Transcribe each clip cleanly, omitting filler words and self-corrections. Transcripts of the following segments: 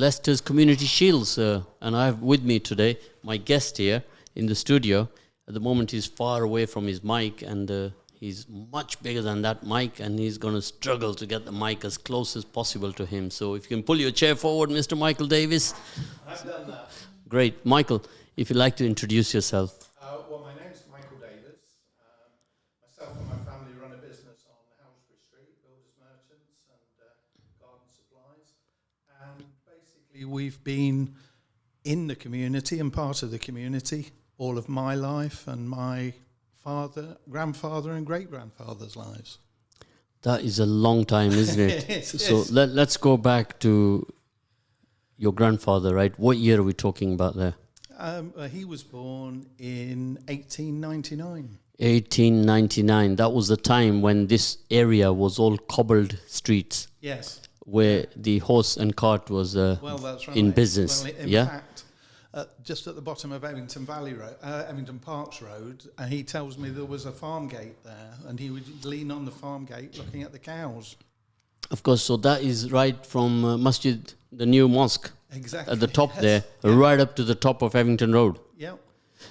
Leicester's Community Shields, and I have with me today my guest here in the studio. At the moment, he's far away from his mic, and he's much bigger than that mic, and he's going to struggle to get the mic as close as possible to him. So if you can pull your chair forward, Mr. Michael Davis. I've done that. Great. Michael, if you'd like to introduce yourself. Well, my name's Michael Davis. Myself and my family run a business on Haj Street, builders merchants and garden supplies. And basically we've been in the community and part of the community all of my life and my father, grandfather and great-grandfather's lives. That is a long time, isn't it? It So is. let's go back to your grandfather, right? What year are we talking about there? He was born in 1899. 1899. That was the time when this area was all cobbled streets, Yes. where the horse and cart was Well, that's right. in business. Well, in yeah. fact, just at the bottom of Evington Valley Road, Evington Parks Road, and he tells me there was a farm gate there, and he would lean on the farm gate looking at the cows. Of course. So that is right from Masjid, the new mosque, Exactly. at the top yes. there, Yeah. right up to the top of Evington Road. Yeah.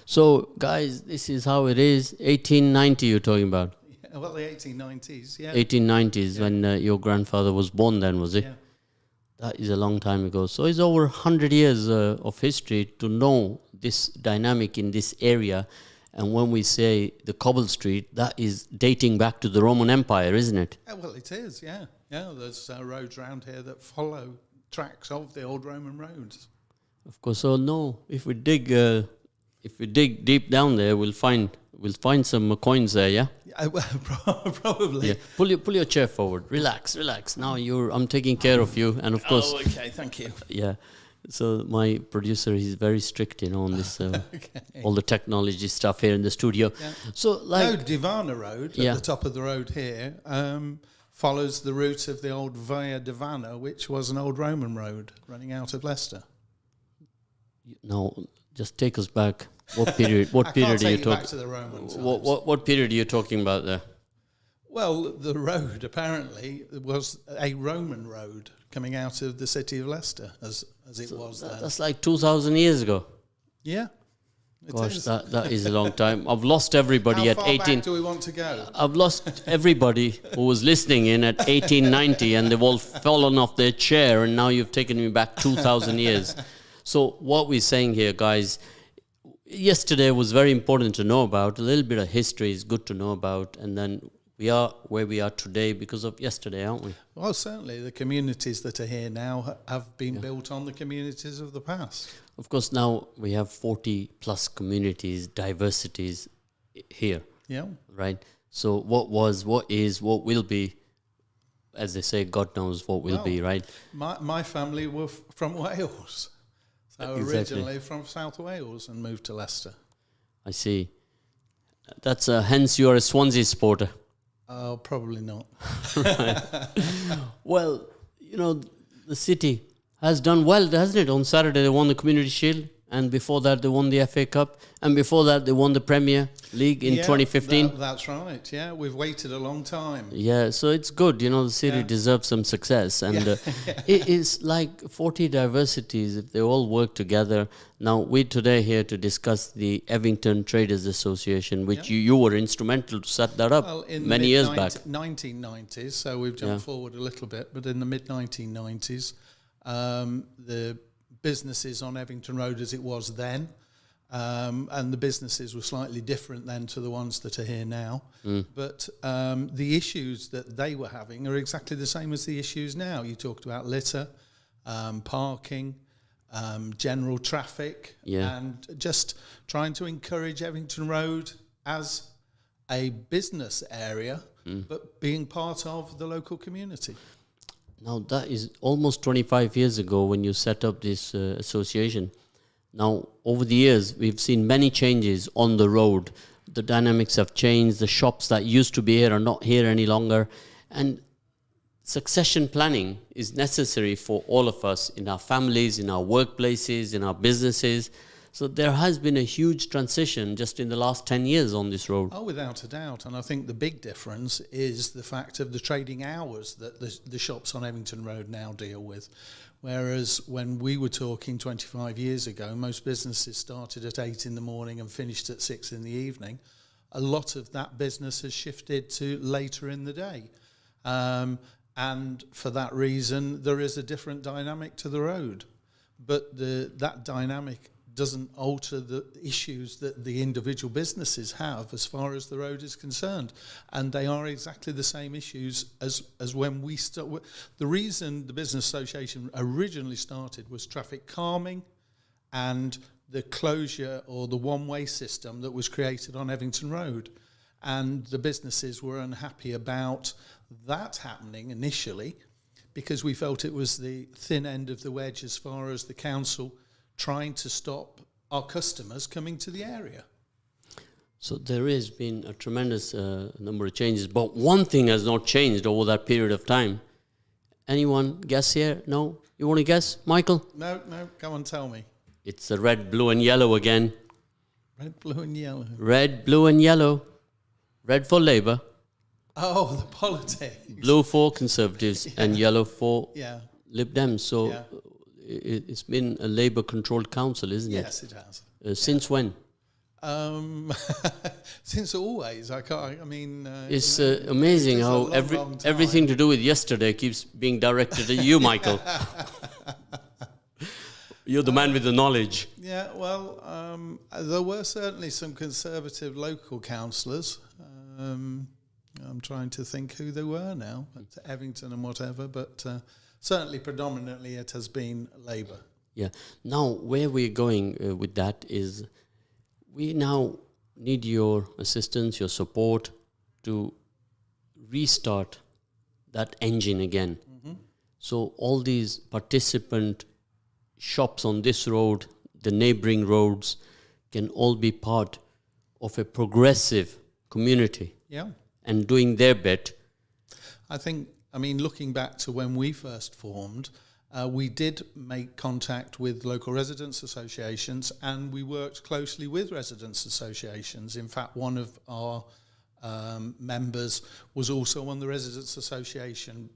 So, guys, this is how it is. 1890 you're talking about. Yeah. Well, the 1890s. Yeah. 1890s when your grandfather was born then, was it? Yeah. That is a long time ago. So it's over 100 years of history to know this dynamic in this area. And when we say the cobble street, that is dating back to the Roman Empire, isn't it? Well, it is. Yeah. Yeah. There's roads around here that follow tracks of the old Roman roads. Of course. So no, if we dig deep down there, we'll find some coins there. Yeah. Probably. Yeah. Pull your chair forward. Relax. Now I'm taking care of you, and of course. Oh, okay. Thank you. Yeah. So my producer, he's very strict, on this, all the technology stuff here in the studio. Yeah. So like, Divana Road, Yeah. at the top of the road here, follows the route of the old Via Divana, which was an old Roman road running out of Leicester. no, just take us back. What period? What I period can't are you take you back talking? to the Roman times. What period are you talking about there? Well, the road apparently was a Roman road coming out of the city of Leicester, as it was then. That's like 2,000 years ago. Yeah. It Gosh, is. that is a long time. I've lost everybody How at far 18. back do we want to go? I've lost everybody who was listening in at 1890, and they've all fallen off their chair, and now you've taken me back 2,000 years. So what we're saying here, guys, yesterday was very important to know about. A little bit of history is good to know about, and then we are where we are today because of yesterday, aren't we? Well, certainly the communities that are here now have been built on the communities of the past. Of course, now we have 40 plus communities, diversities here, Yeah. right? So what was, what is, what will be, as they say, God knows what will Well, be, right? My family were from Wales. So Exactly. originally from South Wales and moved to Leicester. I see. That's hence you are a Swansea supporter. Oh, probably not. Well, the city has done well, hasn't it? On Saturday they won the Community Shield, and before that they won the FA Cup, and before that they won the Premier League in 2015. That's right. Yeah, we've waited a long time. Yeah, so it's good. The city Yeah. deserves some success. And it is like 40 diversities if they all work together. Now, we're today here to discuss the Evington Traders Association, which you were instrumental to set that up Well, in many the years back. 1990s, so we've jumped forward a little bit, but in the mid-1990s, the businesses on Evington Road as it was then, and the businesses were slightly different then to the ones that are here now. But the issues that they were having are exactly the same as the issues now. You talked about litter, parking, general traffic, Yeah. and just trying to encourage Evington Road as a business area, but being part of the local community. Now, that is almost 25 years ago when you set up this association. Now, over the years, we've seen many changes on the road. The dynamics have changed. The shops that used to be here are not here any longer. And succession planning is necessary for all of us in our families, in our workplaces, in our businesses. So there has been a huge transition just in the last 10 years on this road. Oh, without a doubt. And I think the big difference is the fact of the trading hours that the shops on Evington Road now deal with. Whereas when we were talking 25 years ago, most businesses started at 8 in the morning and finished at 6 in the evening. A lot of that business has shifted to later in the day. And for that reason, there is a different dynamic to the road. But that dynamic doesn't alter the issues that the individual businesses have as far as the road is concerned. And they are exactly the same issues as when we start. The reason the Business Association originally started was traffic calming and the closure or the one-way system that was created on Evington Road. And the businesses were unhappy about that happening initially because we felt it was the thin end of the wedge as far as the council trying to stop our customers coming to the area. So there has been a tremendous number of changes, but one thing has not changed over that period of time. Anyone guess here? No? You want to guess, Michael? No, come on, tell me. It's the red, blue and yellow again. Red, blue and yellow. Red, blue and yellow. Red for Labour. Oh, the politics. Blue for Conservatives and yellow for Lib Dems. So it's been a Labour-controlled council, isn't it? Yes, it has. Since when? Since always. It's amazing how everything to do with yesterday keeps being directed at you, Michael. You're the man with the knowledge. Yeah, well, there were certainly some Conservative local councillors. I'm trying to think who they were now, at Evington and whatever, but certainly predominantly it has been Labour. Yeah. Now, where we're going with that is we now need your assistance, your support to restart that engine again. Mm-hmm. So all these participant shops on this road, the neighbouring roads, can all be part of a progressive community. Yeah. And doing their bit. Looking back to when we first formed, we did make contact with local residents associations and we worked closely with residents associations. In fact, one of our members was also on the residents association.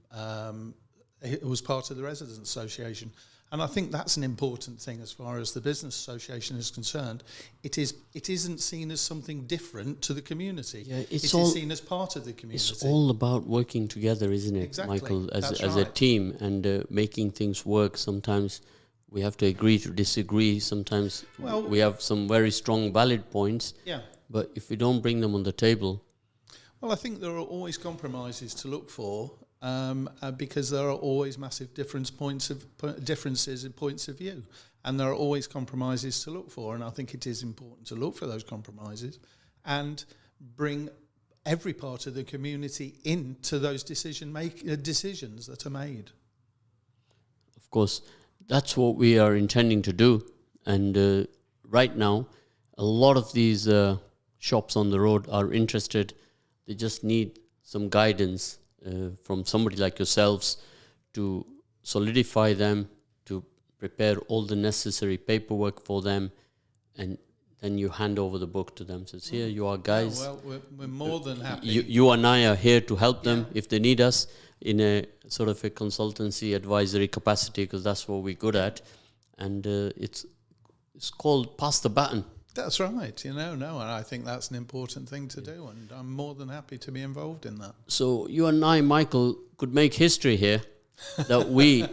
It was part of the residents association. And I think that's an important thing as far as the business association is concerned. It isn't seen as something different to the community. Yeah, it is seen as part of the community. It's all about working together, isn't it, exactly. Michael, as a team and making things work. Sometimes we have to agree to disagree. Sometimes we have some very strong valid points. Yeah. But if we don't bring them on the table... Well, I think there are always compromises to look for. Because there are always massive differences in points of view, and there are always compromises to look for. And I think it is important to look for those compromises and bring every part of the community into those decisions that are made. Of course, that's what we are intending to do. And right now, a lot of these shops on the road are interested. They just need some guidance from somebody like yourselves to solidify them, to prepare all the necessary paperwork for them, and then you hand over the book to them. Says, here you are, guys. Yeah, well, we're more than happy. You and I are here to help them if they need us in a sort of a consultancy advisory capacity, because that's what we're good at. And it's called pass the baton. That's right, and I think that's an important thing to do, and I'm more than happy to be involved in that. So you and I, Michael, could make history here, that we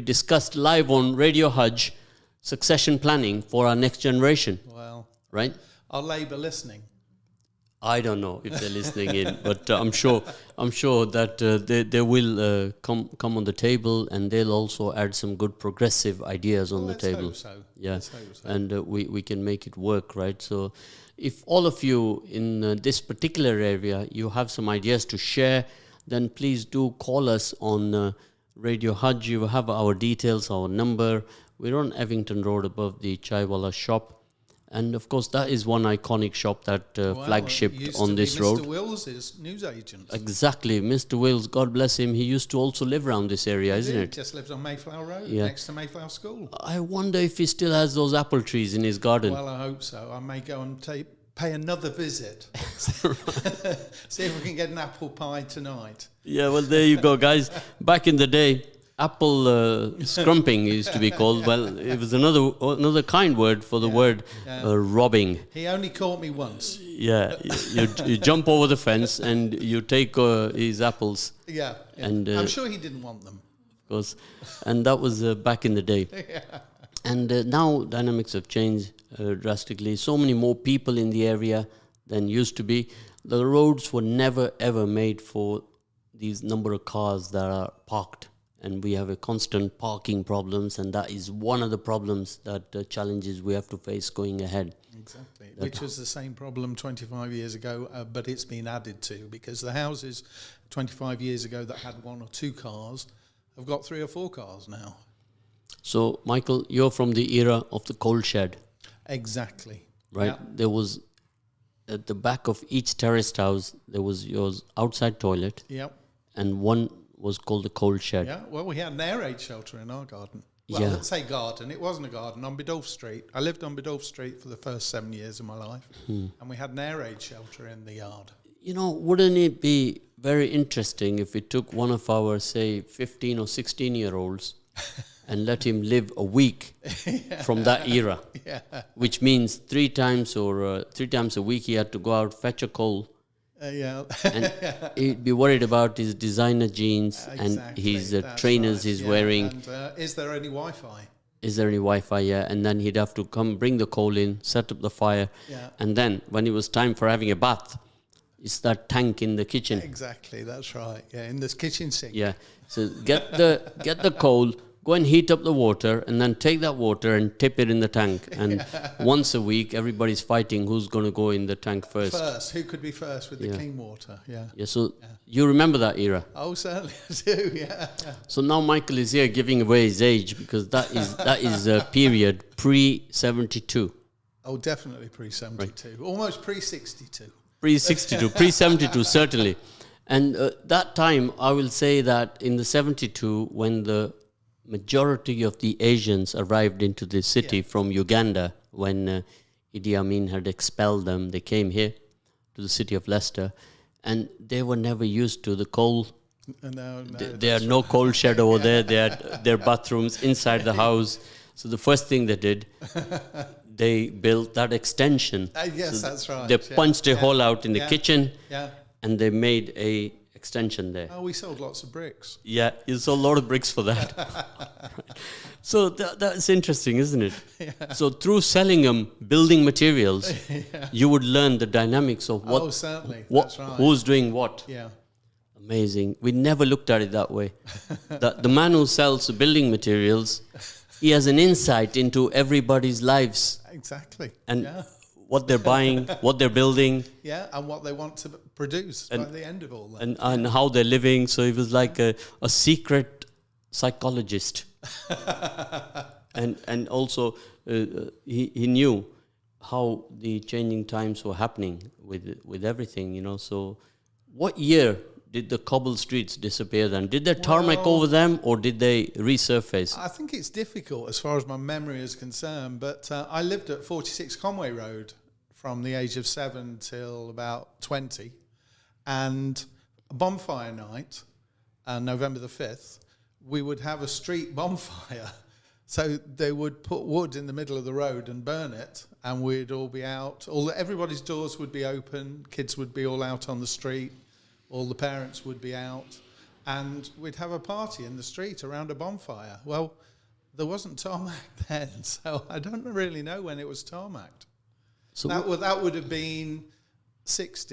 discussed live on Radio Haj succession planning for our next generation. Well, right? Are Labour listening? I don't know if they're listening in, but I'm sure that they will come on the table, and they'll also add some good progressive ideas on the table. Hope so. Yeah, Let's hope so. And we can make it work, right? So, if all of you in this particular area you have some ideas to share, then please do call us on Radio Haj. You have our details, our number. We're on Evington Road above the Chaiwala shop. And of course, that is one iconic shop that flagshipped on this road. Mr. Wills' news agent. Exactly, Mr. Wills, God bless him. He used to also live around this area, isn't it? Just lived on Mayflower Road, next to Mayflower School. I wonder if he still has those apple trees in his garden. Well, I hope so. I may go and pay another visit. See if we can get an apple pie tonight. Yeah, well, there you go, guys. Back in the day, apple scrumping used to be called. Well, it was another kind word for the word robbing. He only caught me once. Yeah, you jump over the fence and you take his apples. Yeah. And I'm sure he didn't want them. Of course, and that was back in the day. And now dynamics have changed drastically. So many more people in the area than used to be. The roads were never ever made for these number of cars that are parked, and we have a constant parking problems, and that is one of the problems that challenges we have to face going ahead. Exactly, which was the same problem 25 years ago, but it's been added to, because the houses 25 years ago that had 1 or 2 cars have got 3 or 4 cars now. So, Michael, you're from the era of the coal shed. Exactly. Right? Yeah. There was, at the back of each terraced house, there was your outside toilet. Yep. And one was called the coal shed. Yeah, well, we had an air raid shelter in our garden. Well, let's say garden. It wasn't a garden, on Biddulph Street. I lived on Biddulph Street for the first 7 years of my life. And we had an air raid shelter in the yard. You know, wouldn't it be very interesting if we took one of our, say, 15 or 16-year-olds and let him live a week from that era? Yeah. Which means 3 times a week he had to go out, fetch a coal. And he'd be worried about his designer jeans and his trainers he's wearing. And is there any Wi-Fi? Is there any Wi-Fi? Yeah. And then he'd have to come bring the coal in, set up the fire. Yeah. And then when it was time for having a bath, it's that tank in the kitchen. Exactly, that's right. Yeah, in this kitchen sink. Yeah. So get the coal, go and heat up the water, and then take that water and tip it in the tank. And once a week, everybody's fighting who's going to go in the tank first. Who could be first with the clean water? Yeah. Yeah. So you remember that era? Oh, certainly I do. Yeah. So now Michael is here giving away his age, because that is a period pre-72. Oh, definitely pre-72. Right. Almost pre-62. Pre-62, pre-72, certainly. And that time, I will say that in the 72, when the majority of the Asians arrived into the city from Uganda, when Idi Amin had expelled them, they came here to the city of Leicester, and they were never used to the coal. No, there are no coal shed over there. They had their bathrooms inside the house. So the first thing they did, they built that extension. Yes, that's right. They punched a hole out in the kitchen, and they made a extension there. Oh, we sold lots of bricks. Yeah, you sold a lot of bricks for that. Right. So that's interesting, isn't it? Yeah. So through selling them building materials, you would learn the dynamics of what. Oh, certainly. That's right. Who's doing what. Yeah. Amazing. We never looked at it that way. The man who sells the building materials, he has an insight into everybody's lives. Exactly. And what they're buying, what they're building. Yeah, and what they want to produce by the end of all that. And how they're living. So he was like a secret psychologist. and also he knew how the changing times were happening with everything, you know. So what year did the cobble streets disappear then? Did they tarmac over them, or did they resurface? I think it's difficult as far as my memory is concerned, but I lived at 46 Conway Road from the age of 7 till about 20, and a bonfire night, November the 5th, we would have a street bonfire. So they would put wood in the middle of the road and burn it, and we'd all be out. Everybody's doors would be open, kids would be all out on the street, all the parents would be out, and we'd have a party in the street around a bonfire. Well, there wasn't tarmac then, so I don't really know when it was tarmacked. So that would have been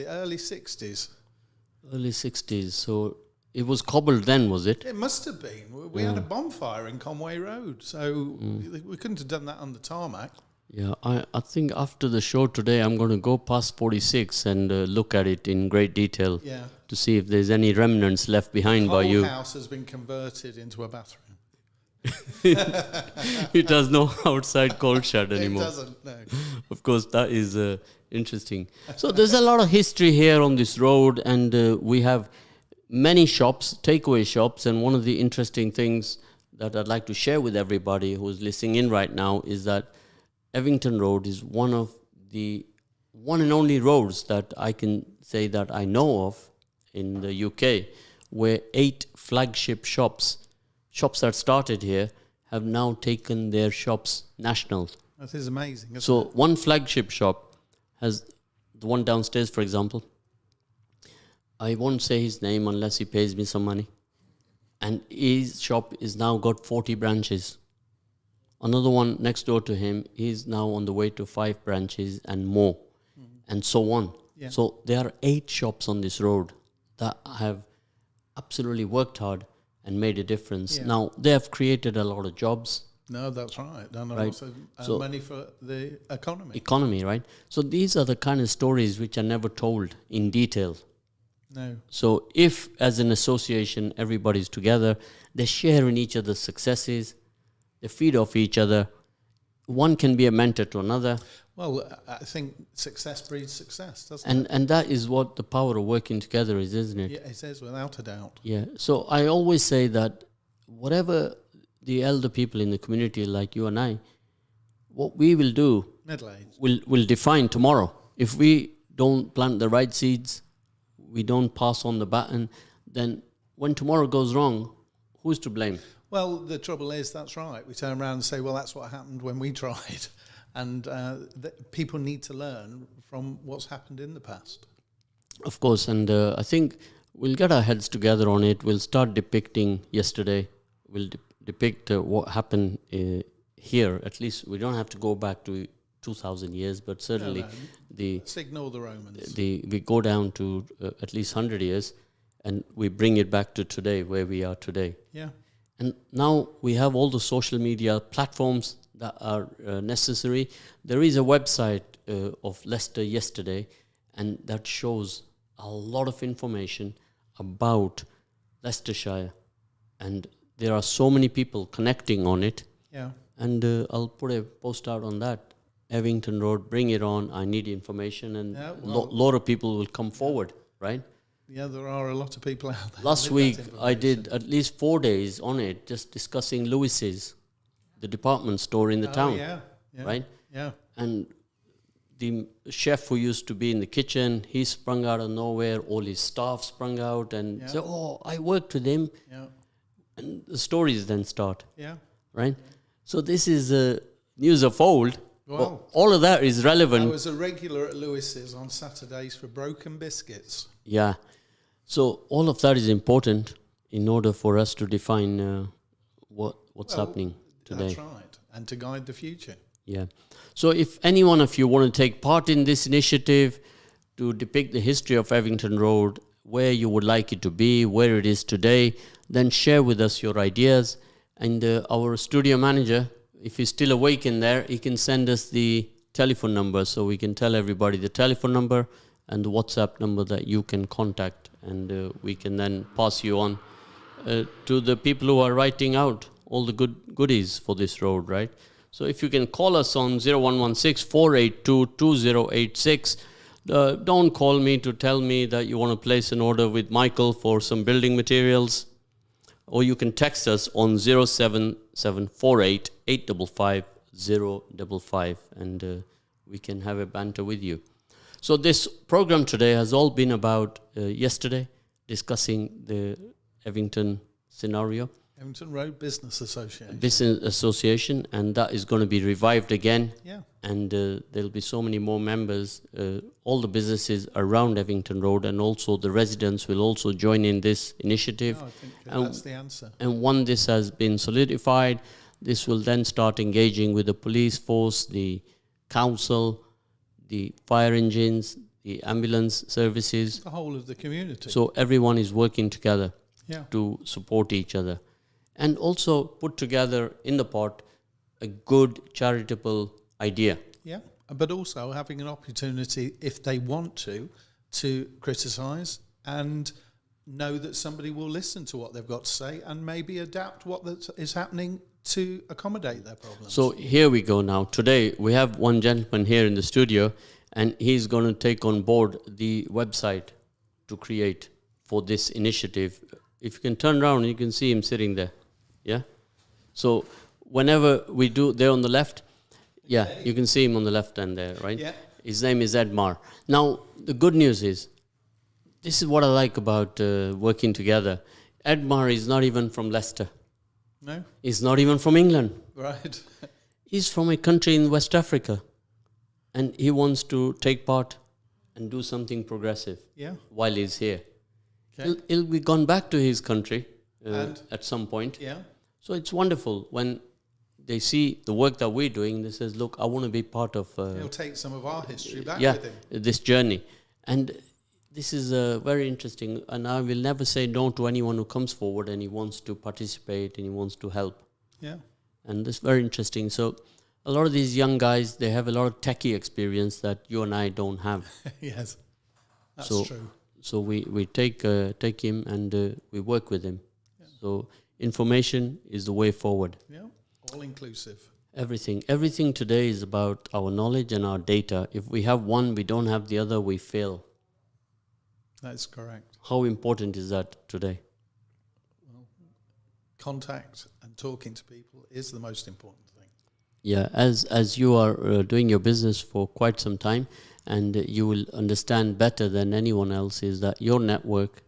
early 60s. Early 60s, so it was cobbled then, was it? It must have been. We had a bonfire in Conway Road, so we couldn't have done that on the tarmac. Yeah, I think after the show today, I'm going to go past 46 and look at it in great detail to see if there's any remnants left behind by you. The whole house has been converted into a bathroom. It has no outside coal shed anymore. It doesn't, no. Of course, that is interesting. So there's a lot of history here on this road, and we have many shops, takeaway shops, and one of the interesting things that I'd like to share with everybody who's listening in right now is that Evington Road is one of the one and only roads that I can say that I know of in the UK, where 8 flagship shops shops that started here have now taken their shops national. That is amazing. So one flagship shop has, the one downstairs, for example, I won't say his name unless he pays me some money. And his shop is now got 40 branches. Another one next door to him, he's now on the way to 5 branches and more, and so on. Yeah. So there are 8 shops on this road that have absolutely worked hard and made a difference. Yeah. Now, they have created a lot of jobs. No, that's right. And Right. also So- money for the economy. Economy, right? So these are the kind of stories which are never told in detail. No. So if, as an association, everybody's together, they share in each other's successes, they feed off each other, one can be a mentor to another. Well, I think success breeds success, doesn't it? And that is what the power of working together is, isn't it? Yeah, it is, without a doubt. Yeah. So I always say that whatever the elder people in the community, like you and I, what we will do Middle age. will define tomorrow. If we don't plant the right seeds, we don't pass on the baton, then when tomorrow goes wrong, who's to blame? Well, the trouble is, that's right. We turn around and say, well, that's what happened when we tried. And people need to learn from what's happened in the past. Of course, and I think we'll get our heads together on it. We'll start depicting yesterday. We'll depict what happened here. At least we don't have to go back to 2,000 years, but certainly Let's ignore the Romans. we go down to at least 100 years, and we bring it back to today, where we are today. Yeah. And now we have all the social media platforms that are necessary. There is a website of Leicester yesterday, and that shows a lot of information about Leicestershire. And there are so many people connecting on it. Yeah. And I'll put a post out on that. Evington Road, bring it on. I need information. And Yeah, a lot of people will come forward, right? Yeah, there are a lot of people out there. Last with week, that I did information. at least 4 days on it, just discussing Lewis's, the department store in the town, Yeah. right? Yeah. And the chef who used to be in the kitchen, he sprung out of nowhere. All his staff sprung out and said, "Oh, I worked with him." Yeah. And the stories then start, Yeah. right? So this is news of old. Wow. But all of that is I relevant. was a regular at Lewis's on Saturdays for broken biscuits. Yeah. So all of that is important in order for us to define what's happening today. That's right. And to guide the future. Yeah. So if any one of you want to take part in this initiative to depict the history of Evington Road, where you would like it to be, where it is today, then share with us your ideas. And our studio manager, if he's still awake in there, he can send us the telephone number so we can tell everybody the telephone number and the WhatsApp number that you can contact. And we can then pass you on to the people who are writing out all the goodies for this road, right? So if you can call us on 0116-482-2086. Don't call me to tell me that you want to place an order with Michael for some building materials. Or you can text us on 07748-855-055 and we can have a banter with you. So this program today has all been about yesterday, discussing the Evington scenario. Evington Road Business Association. Business Association, and that is going to be revived again. Yeah. And there'll be so many more members. All the businesses around Evington Road and also the residents will also join in this initiative. I think And- that's the answer. And when this has been solidified, this will then start engaging with the police force, the council, the fire engines, the ambulance services. The whole of the community. So everyone is working together Yeah. to support each other. And also put together in the pot a good charitable idea. Yeah. But also having an opportunity, if they want to criticise and know that somebody will listen to what they've got to say and maybe adapt what that is happening to accommodate their problems. So here we go now. Today we have one gentleman here in the studio and he's going to take on board the website to create for this initiative. If you can turn around, you can see him sitting there. Yeah? So whenever we do, there on the left, yeah, you can see him on the left hand there, right? Yeah. His name is Edmar. Now, the good news is, this is what I like about working together. Edmar is not even from Leicester. No. He's not even from England. Right. He's from a country in West Africa. And he wants to take part and do something progressive while he's here. Okay. He'll be gone back to his country at some point. Yeah. So it's wonderful when they see the work that we're doing. They says, look, I want to be part of... he'll take some of our history back with him. This journey. And this is very interesting. And I will never say no to anyone who comes forward and he wants to participate and he wants to help. Yeah. And this is very interesting. So a lot of these young guys, they have a lot of techie experience that you and I don't have. Yes, that's true. So we take him and we work with him. Yeah. So information is the way forward. Yeah, all inclusive. Everything today is about our knowledge and our data. If we have one, we don't have the other, we fail. That's correct. How important is that today? Well, contact and talking to people is the most important thing. Yeah, as you are doing your business for quite some time, and you will understand better than anyone else is that your network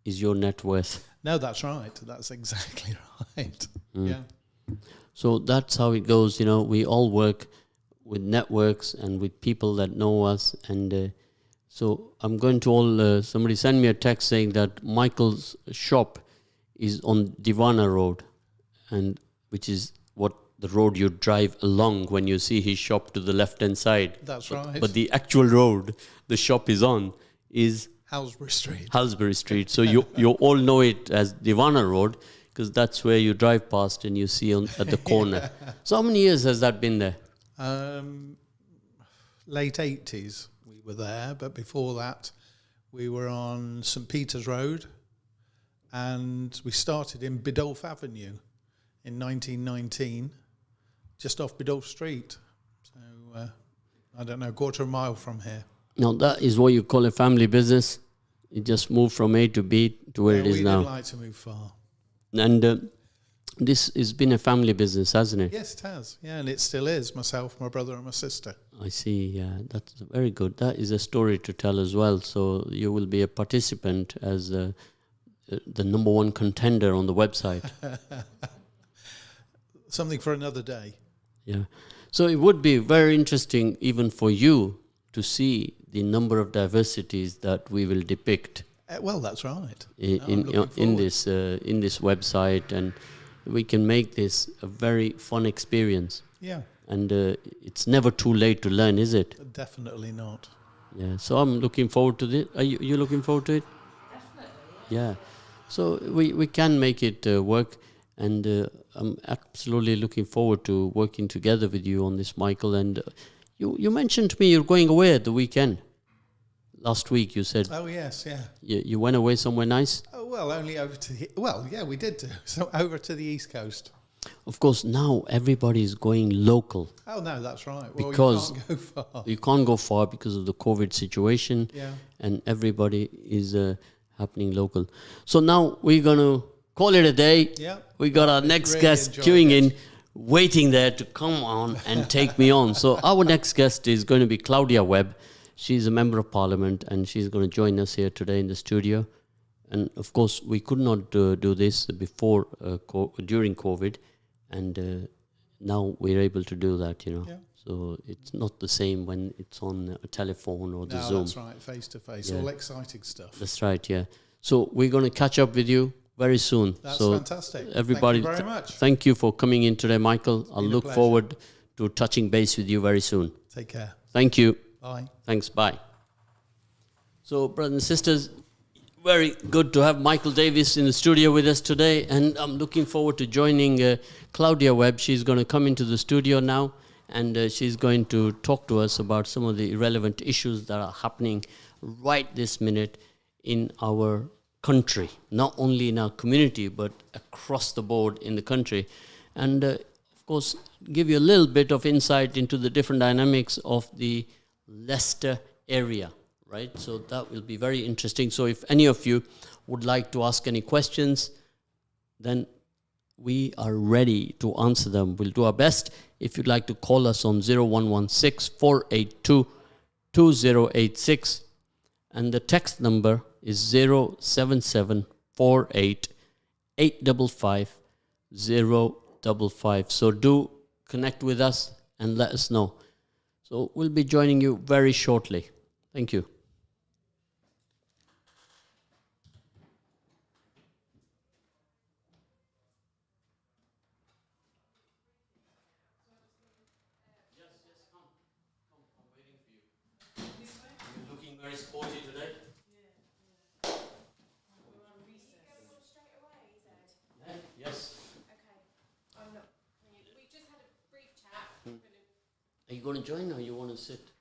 is your net worth. No, that's right. That's exactly right. Yeah. So that's how it goes. You know, we all work with networks and with people that know us. And so I'm going to all, somebody send me a text saying that Michael's shop is on Divana Road, and which is what the road you drive along when you see his shop to the left-hand side. That's right. But the actual road the shop is on is Halsbury Street. So you all know it as Divana Road because that's where you drive past and you see at the corner. So how many years has that been there? Late 80s we were there, but before that we were on St Peter's Road, and we started in Biddulph Avenue in 1919, just off Biddulph Street. So I don't know, a quarter of a mile from here. Now that is what you call a family business. You just moved from A to B to where it is now. We didn't like to move far. And this has been a family business, hasn't it? Yes, it has. Yeah, and it still is. Myself, my brother and my sister. I see, yeah. That's very good. That is a story to tell as well. So you will be a participant as the number one contender on the website. Something for another day. Yeah. So it would be very interesting even for you to see the number of diversities that we will depict. Well, that's right. In this website, and we can make this a very fun experience. Yeah. And it's never too late to learn, is it? Definitely not. Yeah. So I'm looking forward to this. Are you looking forward to it? Definitely. Yeah. So we can make it work, and I'm absolutely looking forward to working together with you on this, Michael. And you mentioned to me you're going away at the weekend. Last week you said. Oh yes, yeah. You went away somewhere nice? Oh well, only over to we did do. So over to the East Coast. Of course, now everybody is going local. Oh no, that's right. Well, because you can't go far. You can't go far because of the COVID situation. Yeah. And everybody is happening local. So now we're going to call it a day. Yeah. We got our next guest queuing in, waiting there to come on and take me on. So our next guest is going to be Claudia Webb. She's a member of Parliament, and she's going to join us here today in the studio. And of course, we could not do this before during COVID, and now we're able to do that. Yeah. So it's not the same when it's on a telephone or the Zoom. That's right, face to face, all exciting stuff. That's right, yeah. So we're going to catch up with you very soon. That's so fantastic. Everybody, thank you very much. Thank you for coming in today, Michael. I'll look forward to touching base with you very soon. Take care. Thank you. Bye. Thanks, bye. So, brothers and sisters, very good to have Michael Davis in the studio with us today, and I'm looking forward to joining Claudia Webb. She's going to come into the studio now, and she's going to talk to us about some of the relevant issues that are happening right this minute in our country, not only in our community, but across the board in the country. And, of course, give you a little bit of insight into the different dynamics of the Leicester area, right? So that will be very interesting. So if any of you would like to ask any questions, then we are ready to answer them. We'll do our best. If you'd like to call us on 0116 482 2086, and the text number is 07748 855 055. So do connect with us and let us know. So we'll be joining you very shortly. Thank you. You're looking very sporty today. Yes. Okay. I'm not. We just had a brief chat. Are you going to join or you want to sit?